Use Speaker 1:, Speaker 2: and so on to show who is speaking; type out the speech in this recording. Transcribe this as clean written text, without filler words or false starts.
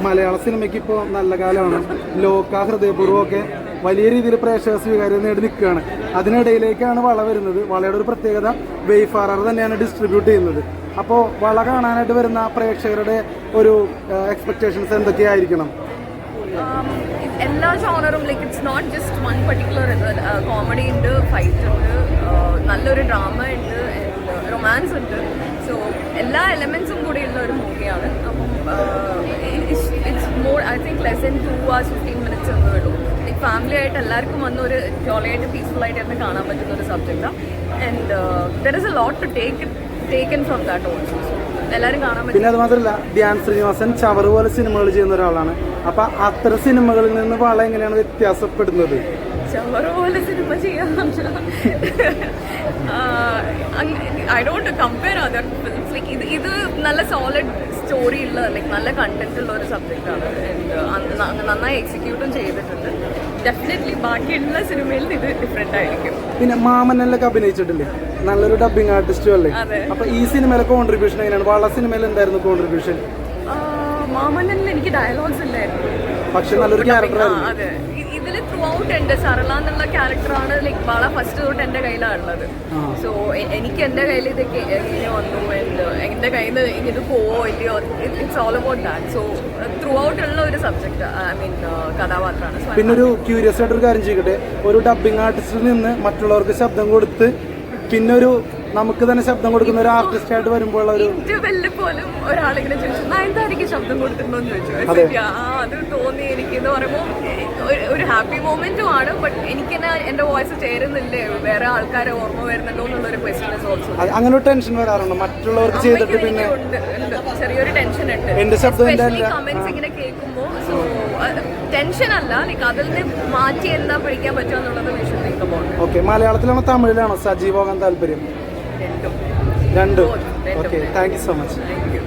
Speaker 1: മലയാള സിനിമയ്ക്ക് ഇപ്പോൾ നല്ല കാലമാണ്. ലോക ഹൃദയപൂർവ്വമൊക്കെ വലിയ രീതിയിൽ പ്രേക്ഷക സ്വീകാര്യത നേടി നിൽക്കുകയാണ്. അതിനിടയിലേക്കാണ് വള വരുന്നത്. വളയുടെ ഒരു പ്രത്യേകത വെയ്ഫാറർ തന്നെയാണ് ഡിസ്ട്രിബ്യൂട്ട് ചെയ്യുന്നത്. അപ്പോൾ വള കാണാനായിട്ട് വരുന്ന പ്രേക്ഷകരുടെ ഒരു എക്സ്പെക്ടേഷൻസ് എന്തൊക്കെയായിരിക്കണം?
Speaker 2: എല്ലാ ജോണറും like it's not just one particular comedy ഉണ്ട്, ഫൈറ്റ് ഉണ്ട്, നല്ലൊരു ഡ്രാമ ഉണ്ട്, റൊമാൻസ് ഉണ്ട്. സോ എല്ലാ എലമെൻസും കൂടിയുള്ള ഒരു മൂവിയാണ്. അപ്പം it's more I think less than 2 hours 15 minutes എന്നേ ഉള്ളൂ. ലൈക്ക് ഫാമിലി ആയിട്ട് എല്ലാവർക്കും വന്ന് ഒരു ജോളിയായിട്ട് പീസ്ഫുൾ ആയിട്ട് തന്നെ കാണാൻ പറ്റുന്ന ഒരു സബ്ജക്റ്റാണ്. And there is a lot to taken from that also. എല്ലാവരും കാണാൻ പറ്റും.
Speaker 1: പിന്നെ അത് മാത്രമല്ല, ധ്യാൻ ശ്രീനിവാസൻ ചവറ് പോലെ സിനിമകൾ ചെയ്യുന്ന ഒരാളാണ്. അപ്പൊ അത്തരം സിനിമകളിൽ നിന്ന് വള എങ്ങനെയാണ് വ്യത്യാസപ്പെടുന്നത്?
Speaker 2: ചവറ് പോലെ സിനിമ ചെയ്യാൻ I don't compare other films. Like ഇത് നല്ല സോളിഡ് സ്റ്റോറി ഉള്ള ലൈക്ക് നല്ല കണ്ടന്റ് ഉള്ള ഒരു സബ്ജക്റ്റാണ്. നന്നായി എക്സിക്യൂട്ടും ചെയ്തിട്ടുണ്ട്. ഡെഫിനറ്റ്ലി ബാക്കിയുള്ള സിനിമയിൽ ഇത് ഡിഫറെന്റ് ആയിരിക്കും.
Speaker 1: പിന്നെ മാമനല്ലൊക്കെ അഭിനയിച്ചിട്ടില്ലേ, നല്ലൊരു ഡബിങ് ആർട്ടിസ്റ്റും അല്ലേ? അപ്പൊ ഈ സിനിമയിലെ കോൺട്രിബ്യൂഷൻ എങ്ങനെയാണ്? വള സിനിമയിൽ എന്തായിരുന്നു കോൺട്രിബ്യൂഷൻ?
Speaker 2: മാമനല്ല എനിക്ക് ഡയലോഗ്സ് ഇല്ലായിരുന്നു,
Speaker 1: പക്ഷെ നല്ലൊരു ക്യാരക്ടറായിരുന്നു.
Speaker 2: അതെ, ഇതിൽ ത്രൂ ഔട്ട് ഉണ്ട്. സരള എന്നുള്ള ക്യാരക്ടറാണ് ലൈക്ക് വള ഫസ്റ്റ് തൊട്ട് എൻ്റെ കയ്യിലാണ് ഉള്ളത്. സോ എനിക്ക് എൻ്റെ കയ്യിൽ ഇതൊക്കെ എങ്ങനെ വന്നു, എൻ്റെ കയ്യിൽ നിന്ന് ഇത് പോവോ ഇല്ലയോ, it's all about that. So through out ഉള്ള ഒരു സബ്ജക്റ്റ് ഐ മീൻ കഥാപാത്രമാണ്.
Speaker 1: പിന്നെ ഒരു ക്യൂരിയസ് ആയിട്ടൊരു കാര്യം ചെയ്യട്ടെ, ഒരു ഡബിങ് ആർട്ടിസ്റ്റിൽ നിന്ന് മറ്റുള്ളവർക്ക് ശബ്ദം കൊടുത്ത് പിന്നെ ഒരു നമുക്ക് തന്നെ ശബ്ദം കൊടുക്കുന്ന ഒരു ആർട്ടിസ്റ്റ് ആയിട്ട് വരുമ്പോൾ ഒരു
Speaker 2: ഇന്റർവെല്ലിൽ പോലും ഒരാളിങ്ങനെ ചോദിച്ചു എന്തായിരിക്കും ശബ്ദം കൊടുത്തിട്ടുണ്ടോന്ന് ചോദിച്ചു. അത് തോന്നി എനിക്ക് എന്ന് പറയുമ്പോൾ ഒരു ഹാപ്പി മൊമെന്റും ആണ്. ബട്ട് എനിക്ക് തന്നെ എന്റെ വോയിസ് ചേരുന്നില്ലേ, വേറെ ആൾക്കാരെ ഓർമ്മ വരുന്നുണ്ടോ എന്നുള്ളൊരു ക്വസ്റ്റ്യൻ ഓൾസോ.
Speaker 1: അങ്ങനെ ഒരു ടെൻഷൻ വരാറുണ്ട് മറ്റുള്ളവർക്ക് ചെയ്തിട്ട്? പിന്നെ
Speaker 2: ചെറിയൊരു ടെൻഷൻ ഉണ്ട്,
Speaker 1: എന്റെ ശബ്ദം
Speaker 2: കമന്റ്സ് ഇങ്ങനെ കേൾക്കുമ്പോൾ. സോ ടെൻഷൻ അല്ല, ലൈക്ക് അതിൽ നിന്ന് മാറ്റി എന്താ പഠിക്കാൻ പറ്റുക എന്നുള്ളത് വിശ്വസിക്കുമ്പോൾ.
Speaker 1: ഓക്കെ, മലയാളത്തിലാണോ തമിഴിലാണോ സജീവമാകാൻ താല്പര്യം? രണ്ടും. Okay, thank you so much.
Speaker 2: Thank you.